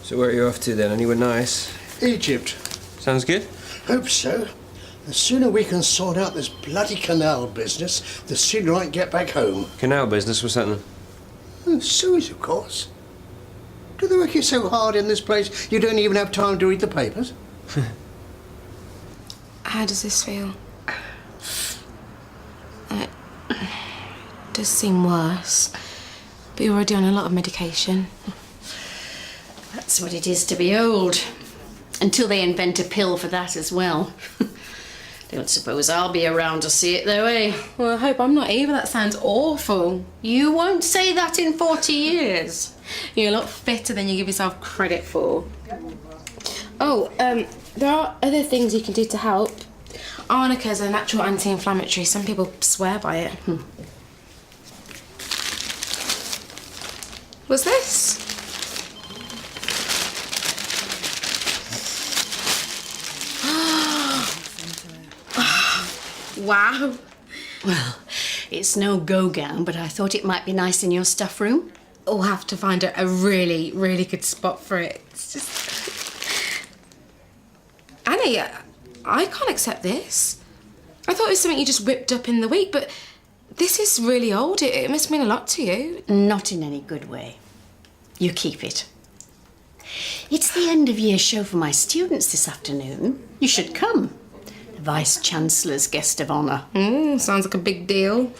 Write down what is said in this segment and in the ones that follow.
So where are you off to then? Anywhere nice? Egypt. Sounds good. Hope so. The sooner we can sort out this bloody canal business, the sooner I can get back home. Canal business, what's that then? Sewage, of course. Do they work you so hard in this place you don't even have time to read the papers? How does this feel? It does seem worse, but you're already on a lot of medication. That's what it is to be old. Until they invent a pill for that as well. Don't suppose I'll be around to see it though, eh? Well, I hope I'm not either. That sounds awful. You won't say that in 40 years. You're a lot fitter than you give yourself credit for. Oh, there are other things you can do to help. Arnica's a natural anti-inflammatory. Some people swear by it. What's this? Wow. Well, it's no go gown, but I thought it might be nice in your stuff room. We'll have to find a really, really good spot for it. It's just... Annie, I can't accept this. I thought it was something you just whipped up in the week, but this is really old. It must mean a lot to you. Not in any good way. You keep it. It's the end of year show for my students this afternoon. You should come. The Vice-Chancellor's guest of honour. Sounds like a big deal.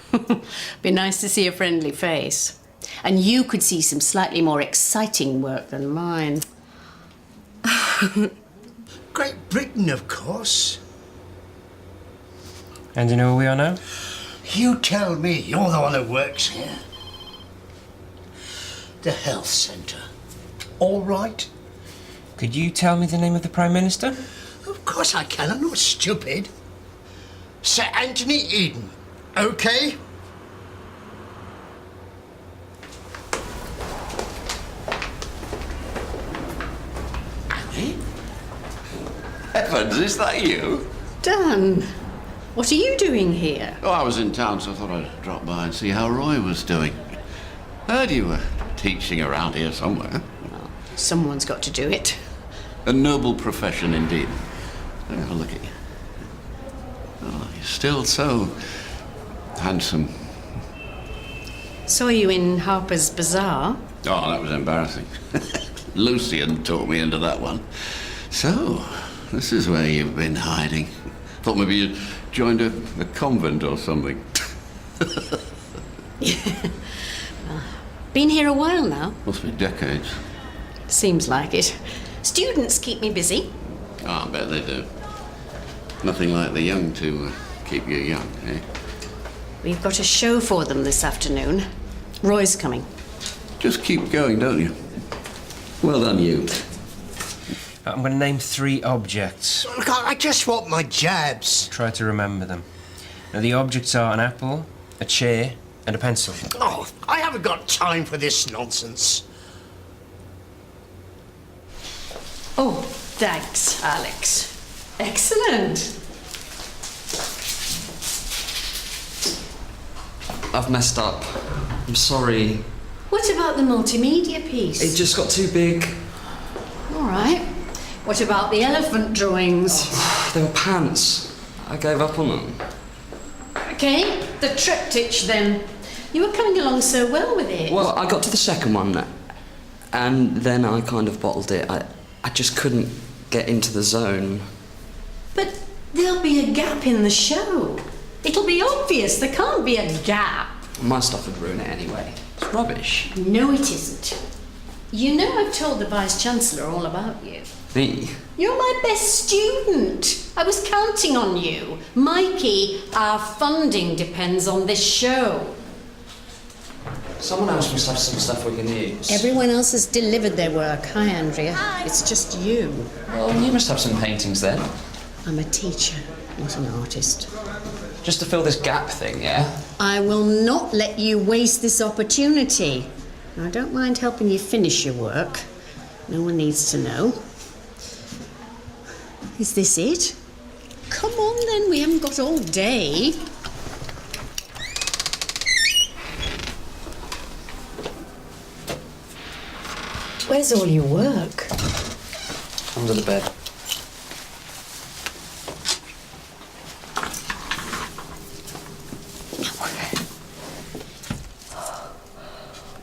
Be nice to see a friendly face. And you could see some slightly more exciting work than mine. Great Britain, of course. And you know where we are now? You tell me, you're the one who works here. The health centre. All right? Could you tell me the name of the Prime Minister? Of course I can, I'm not stupid. Sir Anthony Eden, OK? Annie? Evans, is that you? Dan, what are you doing here? Oh, I was in town, so I thought I'd drop by and see how Roy was doing. Heard you were teaching around here somewhere. Well, someone's got to do it. A noble profession indeed. Oh, look at you. Oh, you're still so handsome. Saw you in Harper's Bazaar. Oh, that was embarrassing. Lucian talked me into that one. So, this is where you've been hiding. Thought maybe you'd joined a convent or something. Been here a while now. Must be decades. Seems like it. Students keep me busy. Oh, I bet they do. Nothing like the young to keep you young, eh? We've got a show for them this afternoon. Roy's coming. Just keep going, don't you? Well done, you. I'm going to name 3 objects. Look, I just want my jabs. Try to remember them. Now, the objects are an apple, a chair, and a pencil. Oh, I haven't got time for this nonsense. Oh, thanks, Alex. Excellent. I've messed up. I'm sorry. What about the multimedia piece? It just got too big. All right. What about the elephant drawings? They were pants. I gave up on them. Okay, the triptych then. You were coming along so well with it. Well, I got to the second one, and then I kind of bottled it. I just couldn't get into the zone. But there'll be a gap in the show. It'll be obvious there can't be a gap. My stuff would ruin it anyway. It's rubbish. No, it isn't. You know I've told the Vice-Chancellor all about you. Me? You're my best student. I was counting on you. Mikey, our funding depends on this show. Someone else must have some stuff we can use. Everyone else has delivered their work. Hi, Andrea. It's just you. Well, you must have some paintings then. I'm a teacher, not an artist. Just to fill this gap thing, yeah? I will not let you waste this opportunity. I don't mind helping you finish your work. No one needs to know. Is this it? Come on then, we haven't got all day. Where's all your work? Under the bed.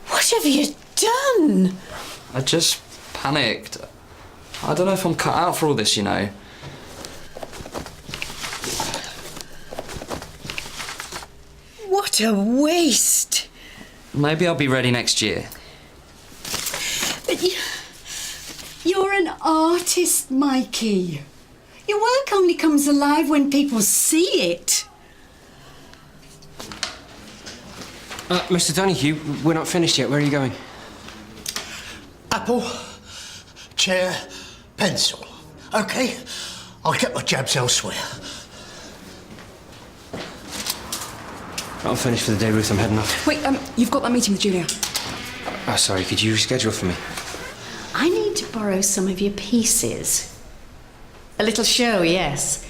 What have you done? I just panicked. I don't know if I'm cut out for all this, you know. What a waste. Maybe I'll be ready next year. But you're an artist, Mikey. Your work only comes alive when people see it. Mr. Donahue, we're not finished yet. Where are you going? Apple, chair, pencil. OK? I'll get my jabs elsewhere. I'm finished for the day, Ruth. I'm heading off. Wait, you've got that meeting with Julia. Oh, sorry. Could you reschedule for me? I need to borrow some of your pieces. A little show, yes.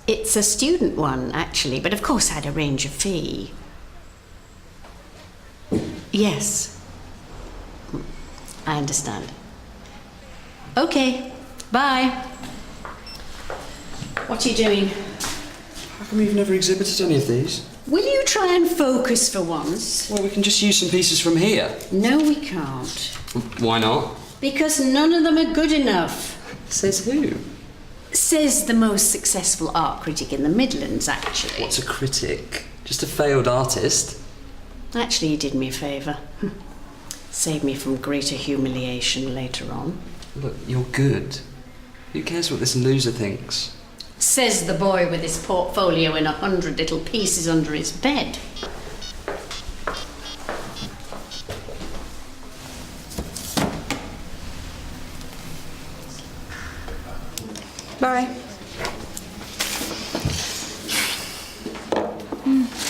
It's a student one, actually, but of course I'd arrange a fee. Yes. I understand. OK, bye. What are you doing? How come you've never exhibited any of these? Will you try and focus for once? Well, we can just use some pieces from here. No, we can't. Why not? Because none of them are good enough. Says who? Says the most successful art critic in the Midlands, actually. What's a critic? Just a failed artist. Actually, you did me a favour. Saved me from greater humiliation later on. Look, you're good. Who cares what this loser thinks? Says the boy with his portfolio in 100 little pieces under his bed. Bye.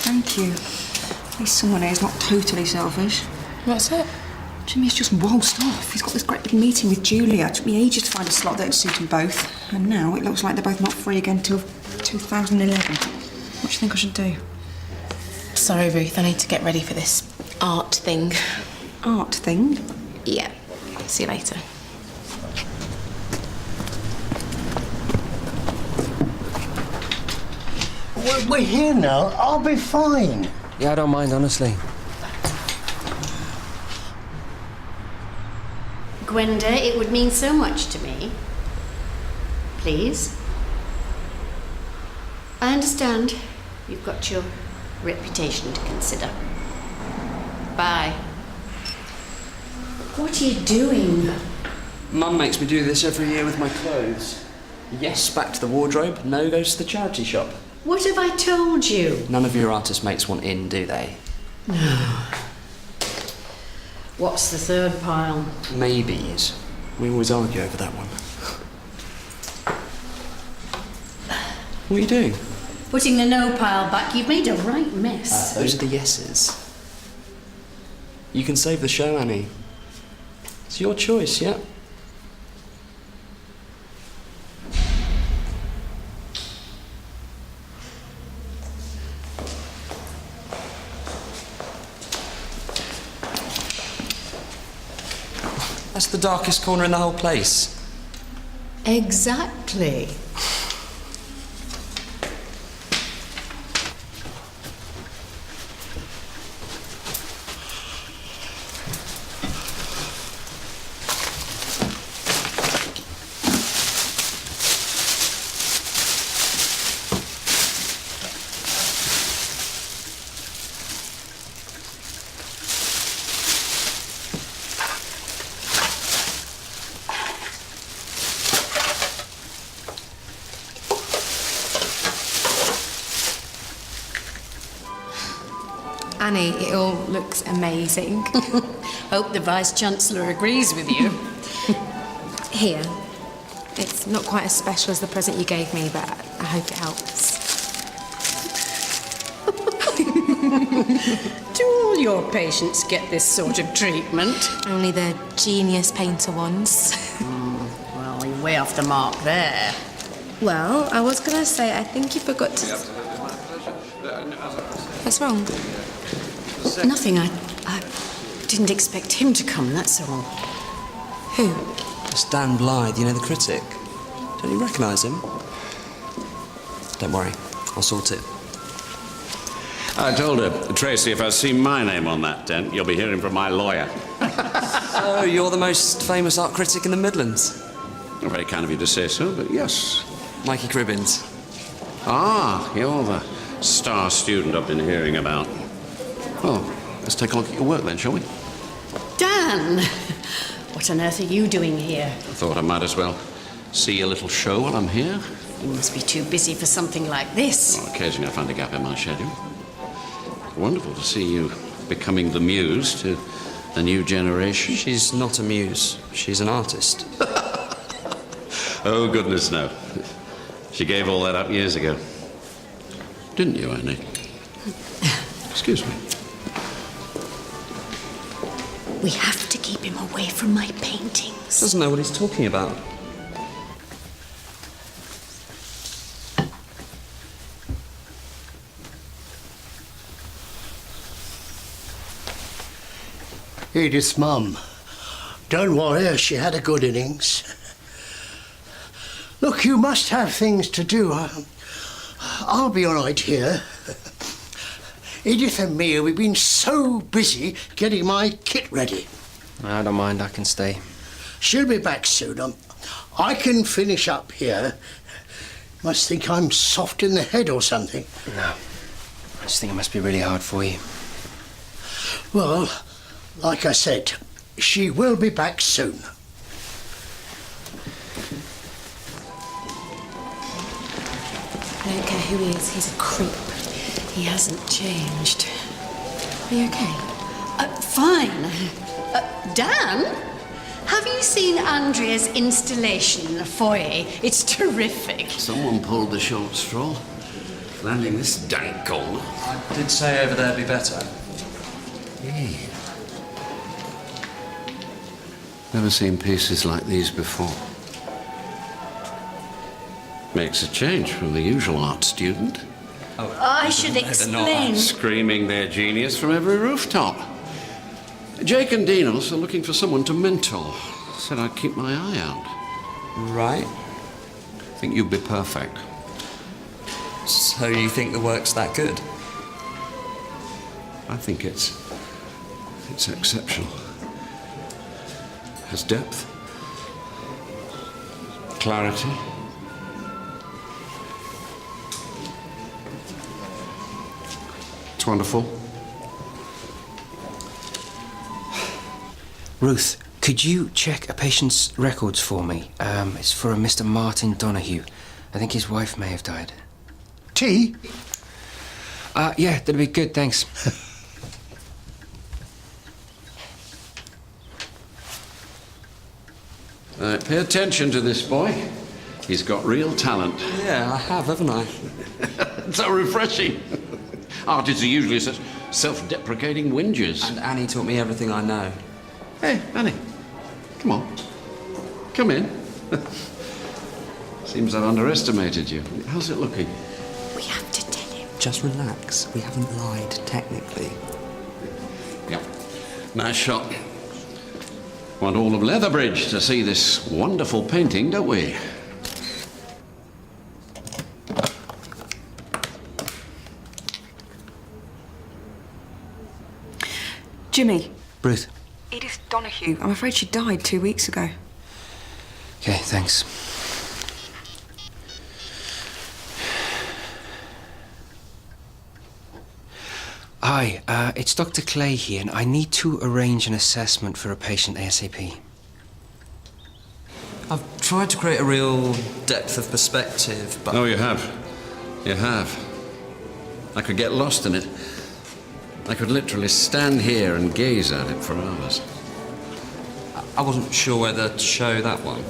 Thank you. At least someone here's not totally selfish. What's it? Jimmy's just waltzed off. He's got this great big meeting with Julia. It took me ages to find a slot that would suit them both. And now it looks like they're both not free again till 2011. What do you think I should do? Sorry, Ruth. I need to get ready for this art thing. Art thing? Yeah. See you later. We're here now. I'll be fine. Yeah, I don't mind, honestly. Gwenda, it would mean so much to me. Please. I understand. You've got your reputation to consider. Bye. What are you doing? Mum makes me do this every year with my clothes. Yes, back to the wardrobe. No goes to the charity shop. What have I told you? None of your artist mates want in, do they? What's the third pile? Maybes. We always argue over that one. What are you doing? Putting the no pile back. You've made a right mess. Those are the yeses. You can save the show, Annie. It's your choice, yeah? That's the darkest corner in the whole place. Exactly. Annie, it all looks amazing. Hope the Vice-Chancellor agrees with you. Here. It's not quite as special as the present you gave me, but I hope it helps. Do all your patients get this sort of treatment? Only the genius painter ones. Well, you're way off the mark there. Well, I was going to say, I think you forgot to... What's wrong? Nothing. I didn't expect him to come, that's all. Who? It's Dan Blythe, you know, the critic. Don't you recognise him? Don't worry, I'll sort it. I told her, Tracy, if I see my name on that dent, you'll be hearing from my lawyer. So, you're the most famous art critic in the Midlands? Very kind of you to say so, but yes. Mikey Cribbins. Ah, you're the star student I've been hearing about. Well, let's take a look at your work then, shall we? Dan! What on earth are you doing here? I thought I might as well see a little show while I'm here. You must be too busy for something like this. Well, occasionally I find a gap in my schedule. Wonderful to see you becoming the muse to a new generation. She's not a muse, she's an artist. Oh, goodness, no. She gave all that up years ago. Didn't you, Annie? Excuse me. We have to keep him away from my paintings. Doesn't know what he's talking about. Edith's mum. Don't worry, she had a good innings. Look, you must have things to do. I'll be all right here. Edith and me, we've been so busy getting my kit ready. I don't mind, I can stay. She'll be back soon. I can finish up here. Must think I'm soft in the head or something. No. I just think it must be really hard for you. Well, like I said, she will be back soon. I don't care who he is, he's a creep. He hasn't changed. Are you okay? Fine. Dan, have you seen Andrea's installation in the foyer? It's terrific. Someone pulled the short straw, landing this dank corner. I did say over there'd be better. Never seen pieces like these before. Makes a change from the usual art student. I should explain. Screaming their genius from every rooftop. Jake and Dinos are looking for someone to mentor. Said I'd keep my eye out. Right. Think you'd be perfect. So you think the work's that good? I think it's exceptional. Has depth, clarity. It's wonderful. Ruth, could you check a patient's records for me? It's for a Mr. Martin Donahue. I think his wife may have died. Tea? Yeah, that'd be good, thanks. Pay attention to this boy. He's got real talent. Yeah, I have, haven't I? It's so refreshing. Artists are usually such self-deprecating whingers. And Annie taught me everything I know. Hey, Annie, come on. Come in. Seems I've underestimated you. How's it looking? We have to tell him. Just relax. We haven't lied, technically. Yeah. Nice shot. Want all of Leatherbridge to see this wonderful painting, don't we? Jimmy. Ruth. Edith Donahue. I'm afraid she died 2 weeks ago. Okay, thanks. Hi, it's Dr. Clay here, and I need to arrange an assessment for a patient ASAP. I've tried to create a real depth of perspective, but... Oh, you have. You have. I could get lost in it. I could literally stand here and gaze at it for hours. I wasn't sure whether to show that one.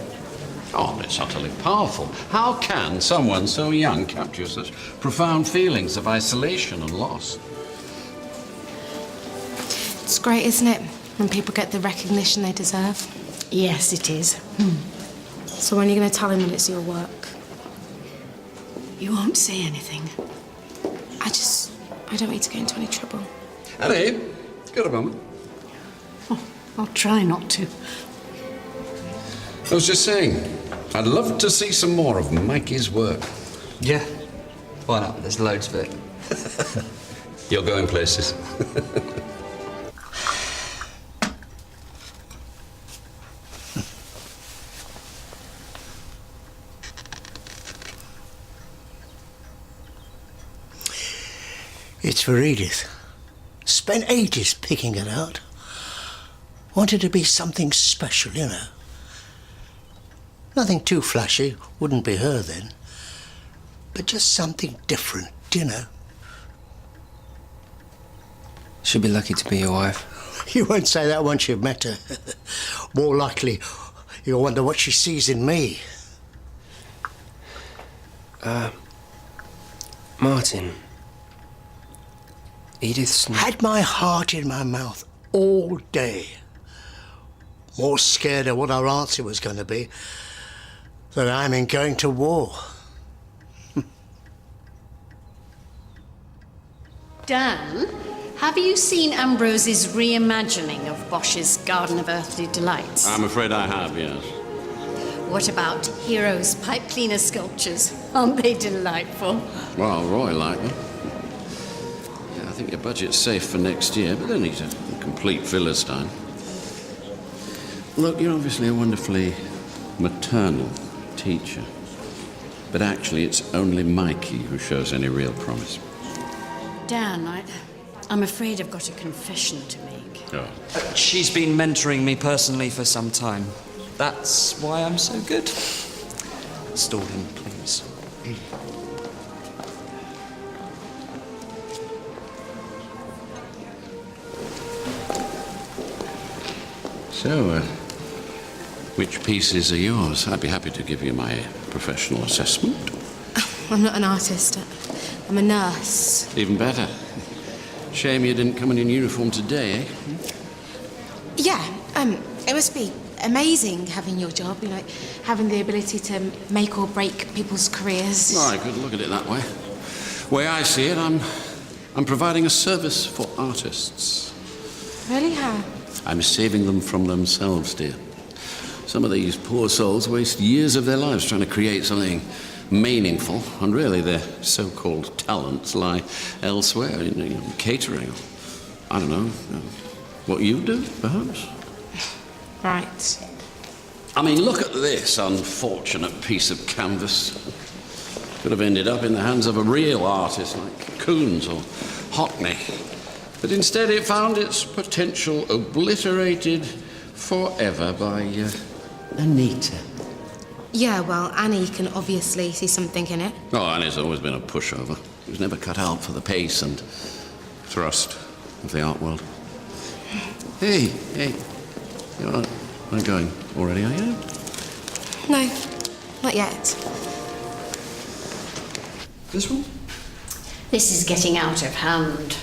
Oh, it's utterly powerful. How can someone so young capture such profound feelings of isolation and loss? It's great, isn't it? When people get the recognition they deserve. Yes, it is. So when are you going to tell him when it's your work? You won't say anything. I don't need to get into any trouble. Annie, got a moment? Oh, I'll try not to. I was just saying, I'd love to see some more of Mikey's work. Yeah. Why not? There's loads of it. You're going places. It's for Edith. Spent ages picking it out. Wanted to be something special, you know. Nothing too flashy, wouldn't be her then. But just something different, you know. She'll be lucky to be your wife. You won't say that once you've met her. More likely, you'll wonder what she sees in me. Martin. Edith's... Had my heart in my mouth all day. More scared of what our answer was going to be than I'm in going to war. Dan, have you seen Ambrose's reimagining of Bosch's Garden of Earthly Delights? I'm afraid I have, yes. What about Hero's pipe cleaner sculptures? Aren't they delightful? Well, Roy liked them. Yeah, I think your budget's safe for next year, but then he's a complete Philistine. Look, you're obviously a wonderfully maternal teacher. But actually, it's only Mikey who shows any real promise. Dan, I'm afraid I've got a confession to make. Oh. She's been mentoring me personally for some time. That's why I'm so good. Stall him, please. So, which pieces are yours? I'd be happy to give you my professional assessment. I'm not an artist. I'm a nurse. Even better. Shame you didn't come in uniform today, eh? Yeah, it must be amazing having your job, you know, having the ability to make or break people's careers. Well, I could look at it that way. Way I see it, I'm providing a service for artists. Really? How? I'm saving them from themselves, dear. Some of these poor souls waste years of their lives trying to create something meaningful, and really their so-called talents lie elsewhere, in catering. I don't know, what you do, perhaps? Right. I mean, look at this unfortunate piece of canvas. Could have ended up in the hands of a real artist like Coons or Hockney. But instead it found its potential obliterated forever by Anita. Yeah, well, Annie can obviously see something in it. Oh, Annie's always been a pushover. She was never cut out for the pace and thrust of the art world. Hey, you're not going already, are you? No, not yet. This one? This is getting out of hand.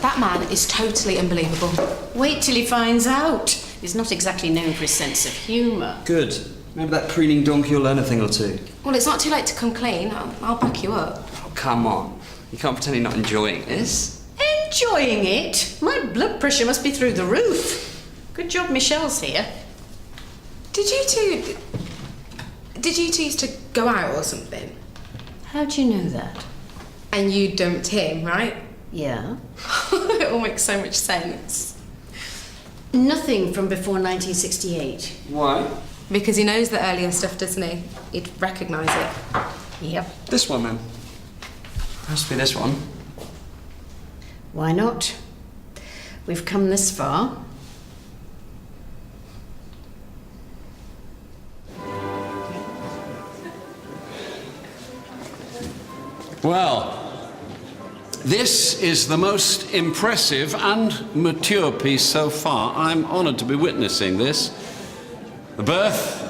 That man is totally unbelievable. Wait till he finds out. He's not exactly known for his sense of humour. Good. Maybe that preening donkey will learn a thing or two. Well, it's not too late to come clean. I'll back you up. Oh, come on. You can't pretend you're not enjoying this. Enjoying it? My blood pressure must be through the roof. Good job Michelle's here. Did you two used to go out or something? How do you know that? And you dumped him, right? Yeah. It all makes so much sense. Nothing from before 1968. Why? Because he knows the earlier stuff, doesn't he? He'd recognise it. Yep. This one, then. Has to be this one. Why not? We've come this far. Well, this is the most impressive and mature piece so far. I'm honoured to be witnessing this. The birth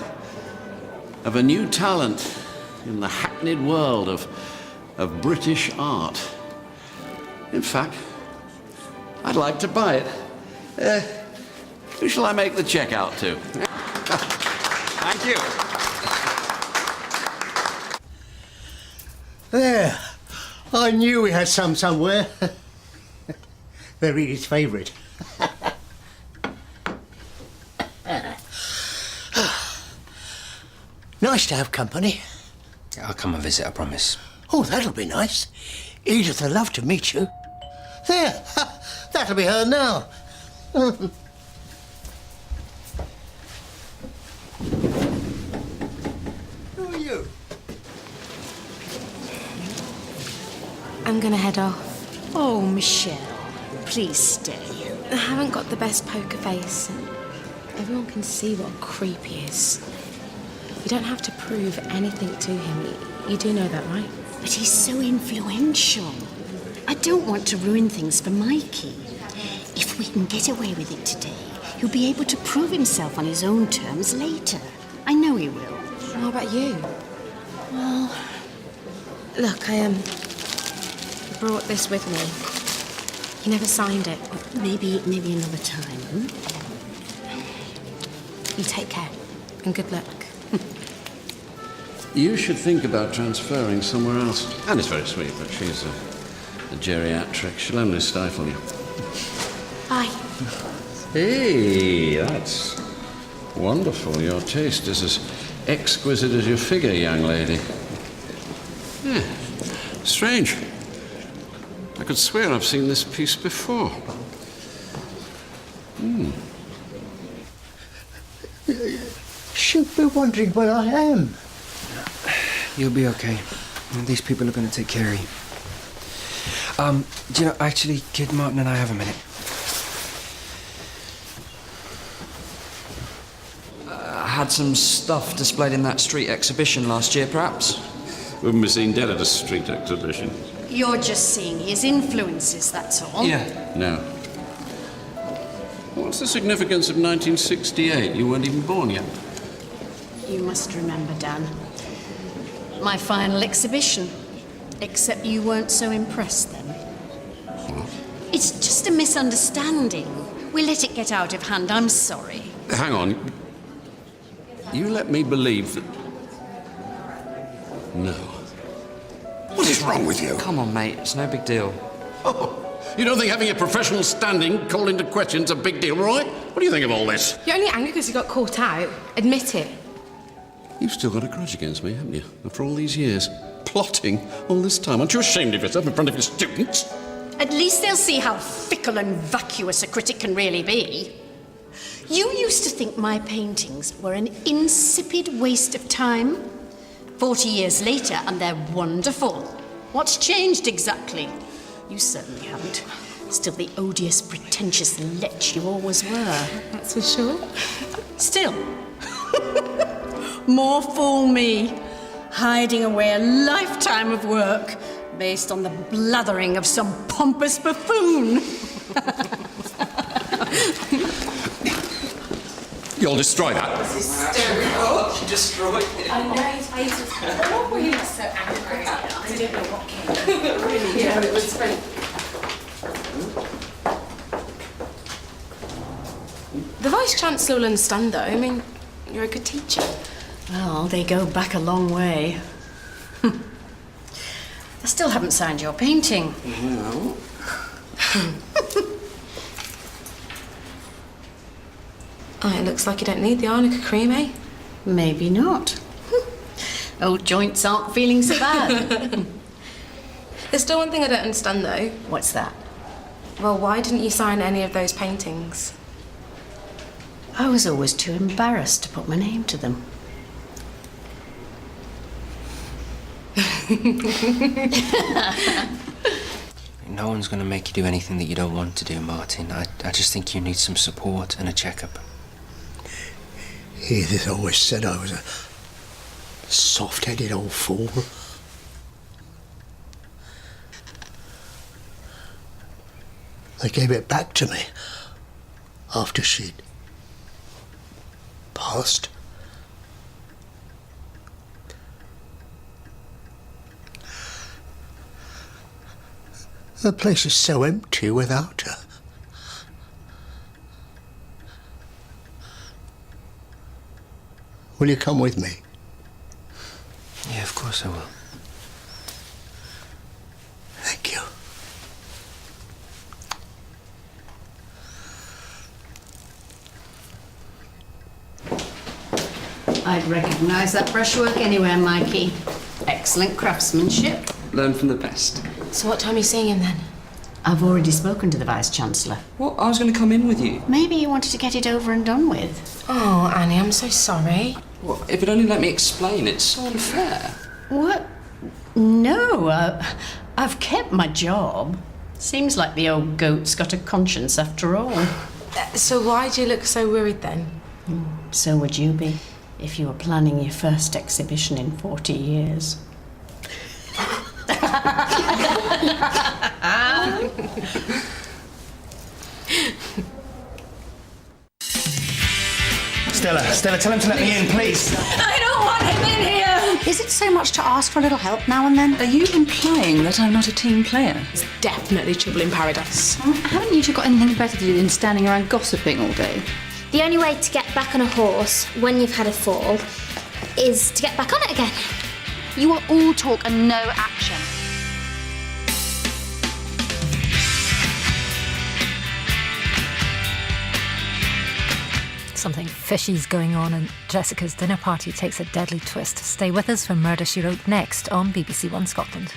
of a new talent in the hackneyed world of British art. In fact, I'd like to buy it. Who shall I make the check out to? Thank you. There. I knew we had some somewhere. They're Edith's favourite. Nice to have company. I'll come and visit, I promise. Oh, that'll be nice. Edith would love to meet you. There, that'll be her now. Who are you? I'm gonna head off. Oh, Michelle, please stay. I haven't got the best poker face. Everyone can see what a creep he is. You don't have to prove anything to him. You do know that, right? But he's so influential. I don't want to ruin things for Mikey. If we can get away with it today, he'll be able to prove himself on his own terms later. I know he will. What about you? Well, look, I brought this with me. He never signed it. Maybe another time. Hmm? You take care, and good luck. You should think about transferring somewhere else. Annie's very sweet, but she's a geriatric. She'll only stifle you. Bye. Hey, that's wonderful. Your taste is as exquisite as your figure, young lady. Yeah. Strange. I could swear I've seen this piece before. She'll be wondering where I am. You'll be okay. These people are going to take care of you. Do you know, actually, Kid Martin and I have a minute. I had some stuff displayed in that street exhibition last year, perhaps? Wouldn't be seen dead at a street exhibition. You're just seeing his influences, that's all. Yeah. No. What's the significance of 1968? You weren't even born yet. You must remember, Dan. My final exhibition. Except you weren't so impressed then. It's just a misunderstanding. We let it get out of hand. I'm sorry. Hang on. You let me believe that... No. What is wrong with you? Come on, mate. It's no big deal. Oh, you don't think having your professional standing called into question is a big deal, right? What do you think of all this? You're only angry because you got caught out. Admit it. You've still got a grudge against me, haven't you? After all these years. Plotting all this time. Aren't you ashamed of yourself in front of your students? At least they'll see how fickle and vacuous a critic can really be. You used to think my paintings were an insipid waste of time. 40 years later, and they're wonderful. What's changed exactly? You certainly haven't. Still the odious, pretentious lech you always were. That's for sure. Still. More fool me. Hiding away a lifetime of work based on the blathering of some pompous buffoon. You'll destroy that. Hysterical. She destroyed it. I know his face was horrible. He was so angry. I don't know what came. Really, yeah, it was funny. The Vice-Chancellor will understand, though. I mean, you're a good teacher. Well, they go back a long way. I still haven't signed your painting. No. Oh, it looks like you don't need the arnica cream, eh? Maybe not. Old joints aren't feeling so bad. There's still one thing I don't understand, though. What's that? Well, why didn't you sign any of those paintings? I was always too embarrassed to put my name to them. No one's going to make you do anything that you don't want to do, Martin. I just think you need some support and a checkup. Edith always said I was a soft-headed old fool. They gave it back to me after she'd passed. The place is so empty without her. Will you come with me? Yeah, of course I will. Thank you. I'd recognise that brushwork anywhere, Mikey. Excellent craftsmanship. Learn from the best. So what time are you seeing him then? I've already spoken to the Vice-Chancellor. What? I was going to come in with you. Maybe you wanted to get it over and done with. Oh, Annie, I'm so sorry. Well, if you'd only let me explain, it's so unfair. What? No, I've kept my job. Seems like the old goat's got a conscience after all. So why do you look so worried then? So would you be if you were planning your first exhibition in 40 years. Stella, tell him to let me in, please. I don't want him in here! Is it so much to ask for a little help now and then? Are you implying that I'm not a team player? It's definitely trouble in paradise. Haven't you two got anything better to do than standing around gossiping all day? The only way to get back on a horse when you've had a fall is to get back on it again. You are all talk and no action. Something fishy's going on, and Jessica's dinner party takes a deadly twist. Stay with us for Murder, She Wrote next on BBC1 Scotland.